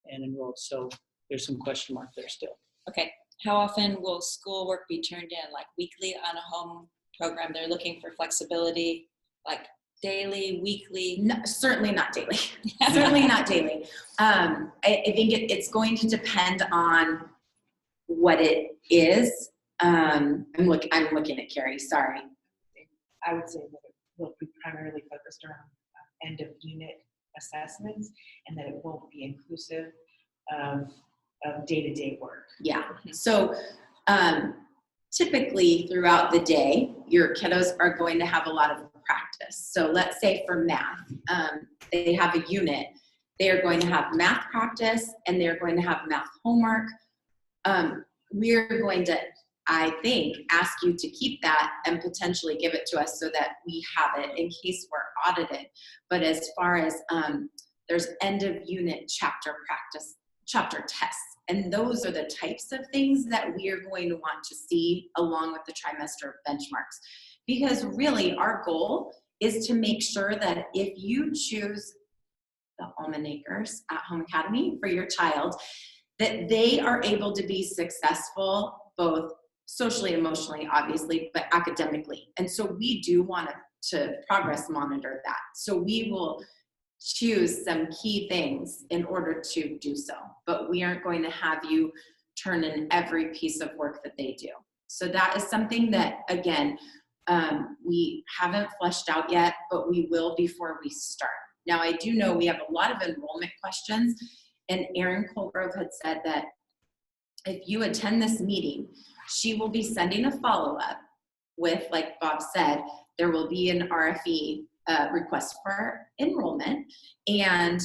and enroll. So there's some question mark there still. Okay. How often will schoolwork be turned in? Like weekly on a home program? They're looking for flexibility, like daily, weekly? No, certainly not daily. Certainly not daily. I think it's going to depend on what it is. I'm looking at Carrie, sorry. I would say that it will be primarily focused around end of unit assessments, and that it won't be inclusive of day-to-day work. Yeah, so typically throughout the day, your kiddos are going to have a lot of practice. So let's say for math, they have a unit, they are going to have math practice and they're going to have math homework. We're going to, I think, ask you to keep that and potentially give it to us so that we have it in case we're audited. But as far as there's end of unit chapter practice, chapter tests, and those are the types of things that we are going to want to see along with the trimester benchmarks. Because really our goal is to make sure that if you choose the Almond Acres at Home Academy for your child, that they are able to be successful both socially, emotionally, obviously, but academically. And so we do want to progress monitor that. So we will choose some key things in order to do so, but we aren't going to have you turn in every piece of work that they do. So that is something that, again, we haven't fleshed out yet, but we will before we start. Now, I do know we have a lot of enrollment questions, and Erin Colgrove had said that if you attend this meeting, she will be sending a follow-up with, like Bob said, there will be an RFE request for enrollment, and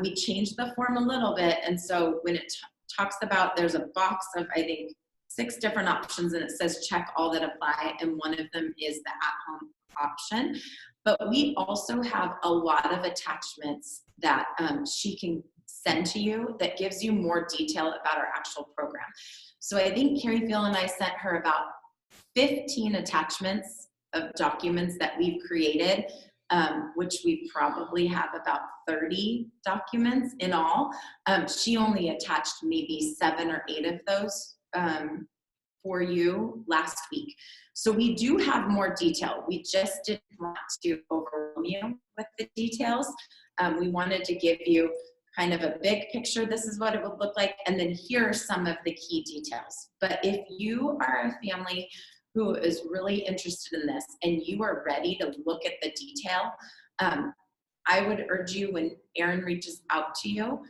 we changed the form a little bit. And so when it talks about, there's a box of, I think, 6 different options, and it says check all that apply, and one of them is the at-home option. But we also have a lot of attachments that she can send to you that gives you more detail about our actual program. So I think Carrie Phil and I sent her about 15 attachments of documents that we've created, which we probably have about 30 documents in all. She only attached maybe 7 or 8 of those for you last week. So we do have more detail. We just didn't want to overwhelm you with the details. We wanted to give you kind of a big picture. This is what it would look like. And then here are some of the key details. But if you are a family who is really interested in this and you are ready to look at the detail, I would urge you, when Erin reaches out to you,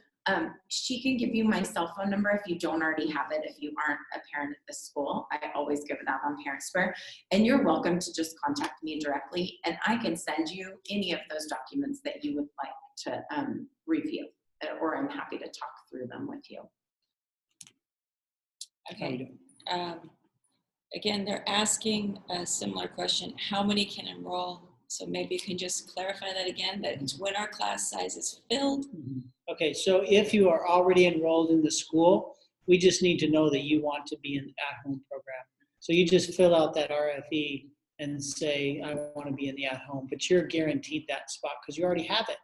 she can give you my cell phone number if you don't already have it, if you aren't a parent at the school. I always give it out on Parent Square. And you're welcome to just contact me directly, and I can send you any of those documents that you would like to review, or I'm happy to talk through them with you. Okay. Again, they're asking a similar question. How many can enroll? So maybe you can just clarify that again, that it's when our class size is filled. Okay, so if you are already enrolled in the school, we just need to know that you want to be in the at-home program. So you just fill out that RFE and say, I want to be in the at-home, but you're guaranteed that spot because you already have it.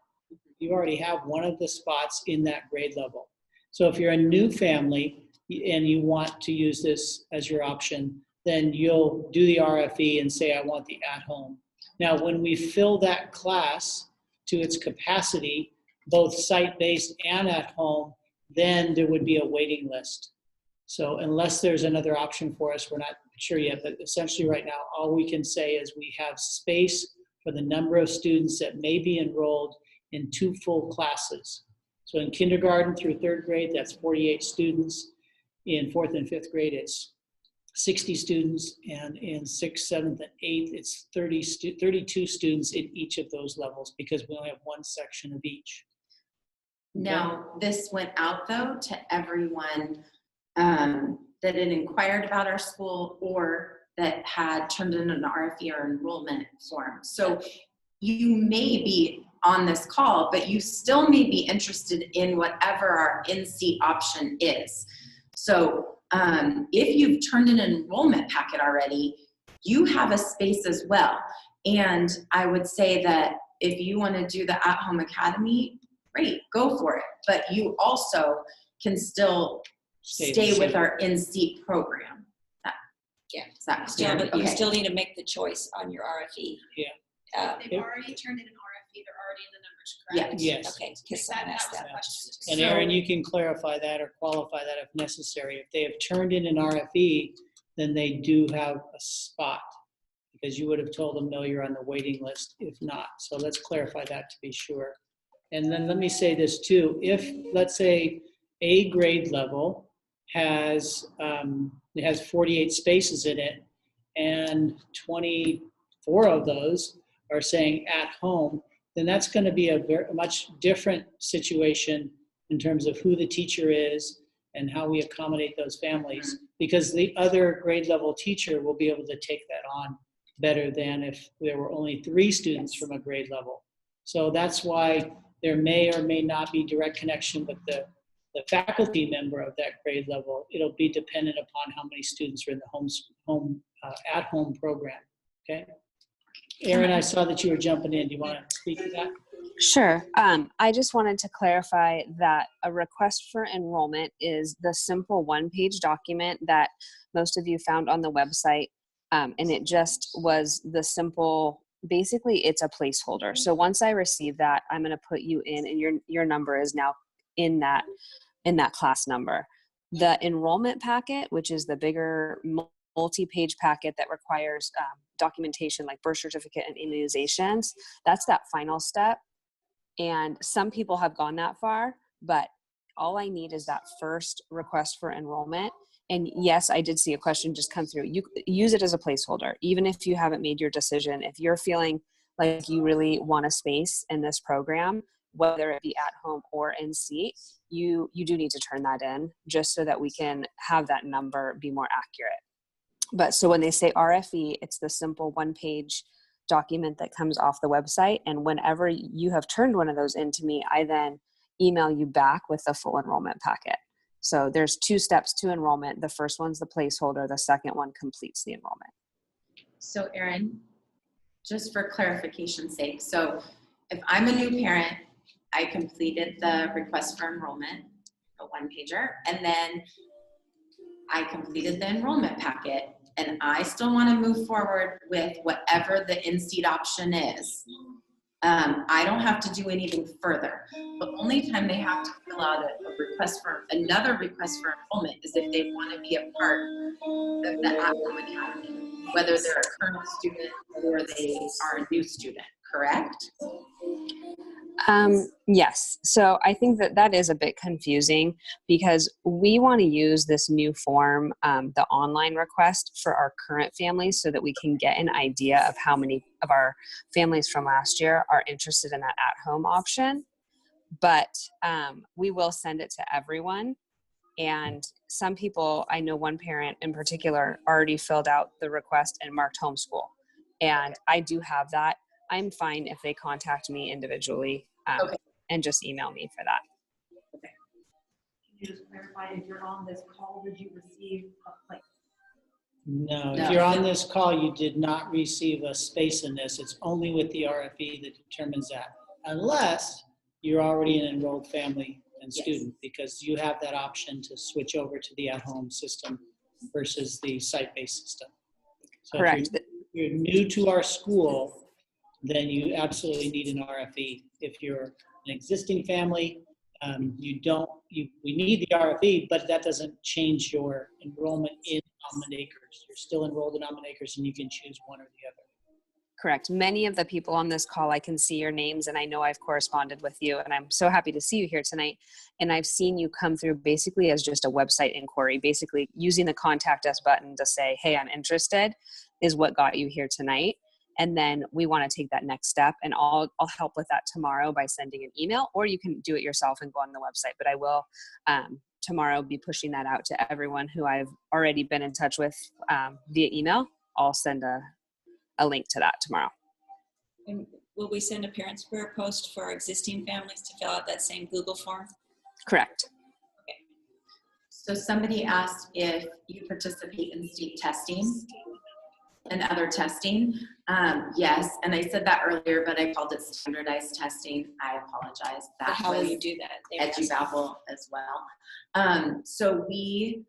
You already have one of the spots in that grade level. So if you're a new family and you want to use this as your option, then you'll do the RFE and say, I want the at-home. Now, when we fill that class to its capacity, both site-based and at home, then there would be a waiting list. So unless there's another option for us, we're not sure yet, but essentially right now, all we can say is we have space for the number of students that may be enrolled in 2 full classes. So in kindergarten through 3rd grade, that's 48 students. In 4th and 5th grade, it's 60 students, and in 6th, 7th, and 8th, it's 32 students in each of those levels because we only have 1 section of each. Now, this went out though to everyone that had inquired about our school or that had turned in an RFE or enrollment form. So you may be on this call, but you still may be interested in whatever our in-seat option is. So if you've turned in an enrollment packet already, you have a space as well. And I would say that if you want to do the at-home academy, great, go for it. But you also can still stay with our in-seat program. Yeah. Is that Still, clear? but you Okay. still need to make the choice on your RFE. Yeah. Uh, They've already turned in an RFP, they're already in the numbers, correct? Yes. okay, because someone That asked was that. the question. And So- Aaron, you can clarify that or qualify that if necessary. If they have turned in an RFE, then they do have a spot because you would have told them, no, you're on the waiting list if not. So let's clarify that to be sure. And then let me say this too. If, let's say, a grade level has, it has 48 spaces in it and 24 of those are saying at home, then that's going to be a much different situation in terms of who the teacher is and how we accommodate those families, because the other grade level teacher will be able to take that on better than if there were only 3 students from a grade level. So that's why there may or may not be direct connection with the faculty member of that grade level. It'll be dependent upon how many students are in the at-home program, okay? Aaron, I saw that you were jumping in. Do you want to speak to that? Sure. I just wanted to clarify that a request for enrollment is the simple one-page document that most of you found on the website. And it just was the simple, basically it's a placeholder. So once I receive that, I'm going to put you in and your number is now in that class number. The enrollment packet, which is the bigger multi-page packet that requires documentation like birth certificate and immunizations, that's that final step. And some people have gone that far, but all I need is that first request for enrollment. And yes, I did see a question just come through. You use it as a placeholder, even if you haven't made your decision. If you're feeling like you really want a space in this program, whether it be at home or in seat, you do need to turn that in just so that we can have that number be more accurate. But so when they say RFE, it's the simple one-page document that comes off the website. And whenever you have turned one of those into me, I then email you back with the full enrollment packet. So there's 2 steps to enrollment. The first one's the placeholder. The second one completes the enrollment. So Erin, just for clarification's sake, so if I'm a new parent, I completed the request for enrollment, a one-pager, and then I completed the enrollment packet, and I still want to move forward with whatever the in-seat option is. I don't have to do anything further. The only time they have to fill out another request for enrollment is if they want to be a part of the at-home academy, whether they're a current student or they are a new student, correct? Yes. So I think that is a bit confusing because we want to use this new form, the online request, for our current families so that we can get an idea of how many of our families from last year are interested in that at-home option. But we will send it to everyone. And some people, I know one parent in particular already filled out the request and marked homeschool. And I do have that. I'm fine if they contact me individually and just email me for that. Can you just clarify, if you're on this call, did you receive a place? No, No. if you're on this call, you did not receive a space in this. It's only with the RFE that determines that, unless you're already an enrolled family and student, because you have that option to switch over to the at-home system versus the site-based system. So Correct. if you're new to our school, then you absolutely need an RFE. If you're an existing family, we need the RFE, but that doesn't change your enrollment in Almond Acres. You're still enrolled in Almond Acres and you can choose one or the other. Correct. Many of the people on this call, I can see your names and I know I've corresponded with you, and I'm so happy to see you here tonight. And I've seen you come through basically as just a website inquiry, basically using the contact us button to say, hey, I'm interested, is what got you here tonight. And then we want to take that next step, and I'll help with that tomorrow by sending an email, or you can do it yourself and go on the website. But I will tomorrow be pushing that out to everyone who I've already been in touch with via email. I'll send a link to that tomorrow. And will we send a parent square post for our existing families to fill out that same Google form? Correct. So somebody asked if you participate in state testing and other testing. Yes, and I said that earlier, but I called it standardized testing. I apologize. But That how will was you do that? They were asking. EduBabble as well. So we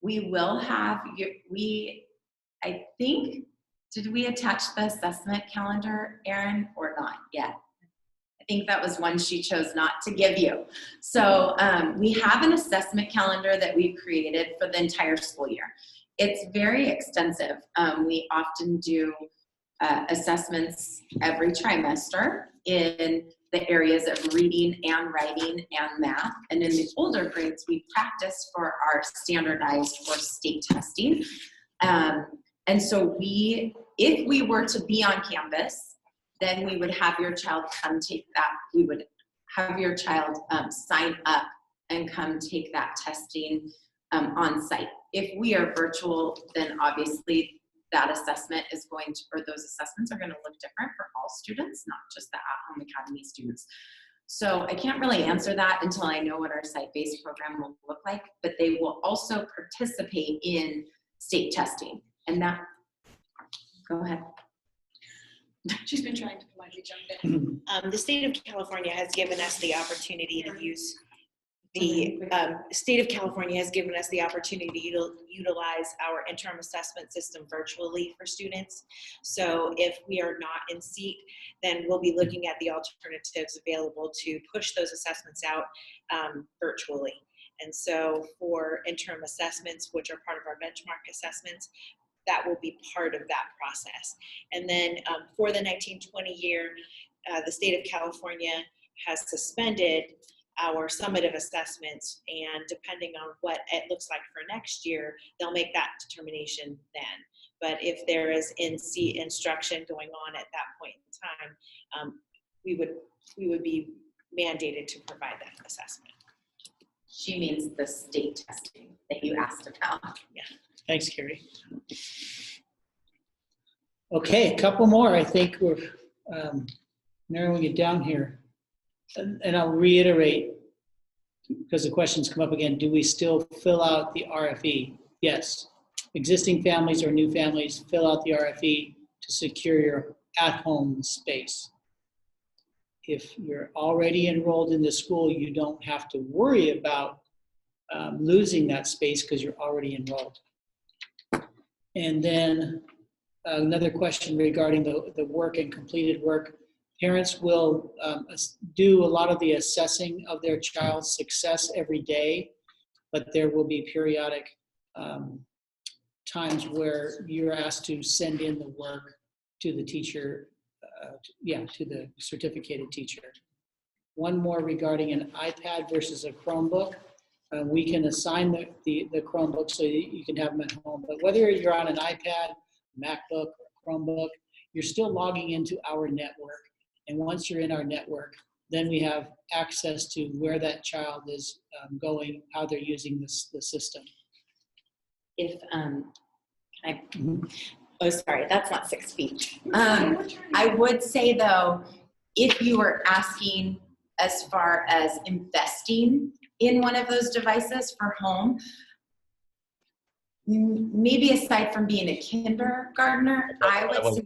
will have, I think, did we attach the assessment calendar, Erin, or not yet? I think that was one she chose not to give you. So we have an assessment calendar that we've created for the entire school year. It's very extensive. We often do assessments every trimester in the areas of reading and writing and math. And in the older grades, we practice for our standardized or state testing. And so if we were to be on campus, then we would have your child come take that. We would have your child sign up and come take that testing on site. If we are virtual, then obviously that assessment is going to, or those assessments are going to look different for all students, not just the at-home academy students. So I can't really answer that until I know what our site-based program will look like, but they will also participate in state testing. And that, go ahead. She's been trying to politely jump in. The state of California has given us the opportunity to use state of California has given us the opportunity to utilize our interim assessment system virtually for students. So if we are not in seat, then we'll be looking at the alternatives available to push those assessments out virtually. And so for interim assessments, which are part of our benchmark assessments, that will be part of that process. And then for the 19-20 year, the state of California has suspended our summative assessments, and depending on what it looks like for next year, they'll make that determination then. But if there is in-seat instruction going on at that point in time, we would be mandated to provide that assessment. She means the state testing that you asked about. Yeah. Thanks, Carrie. Okay, a couple more. I think we're narrowing it down here. And I'll reiterate, because the questions come up again, do we still fill out the RFE? Yes. Existing families or new families, fill out the RFE to secure your at-home space. If you're already enrolled in the school, you don't have to worry about losing that space because you're already enrolled. And then another question regarding the work and completed work. Parents will do a lot of the assessing of their child's success every day, but there will be periodic times where you're asked to send in the work to the teacher, to the certificated teacher. One more regarding an iPad versus a Chromebook. We can assign the Chromebook so you can have them at home, but whether you're on an iPad, MacBook, or Chromebook, you're still logging into our network. And once you're in our network, then we have access to where that child is going, how they're using the system. If, oh, sorry, that's not 6 feet. I would say though, if you were asking as far as investing in one of those devices for home, maybe aside from being a kindergartner, I would say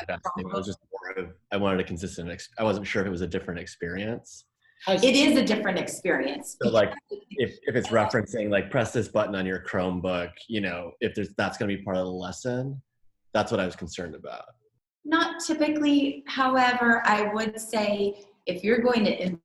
that it was just more of, I wanted a consistent, I wasn't sure if it was a different experience. It is a different experience. So like, if it's referencing like, press this button on your Chromebook, you know, if that's gonna be part of the lesson, that's what I was concerned about. Not typically, however, I would say if you're going to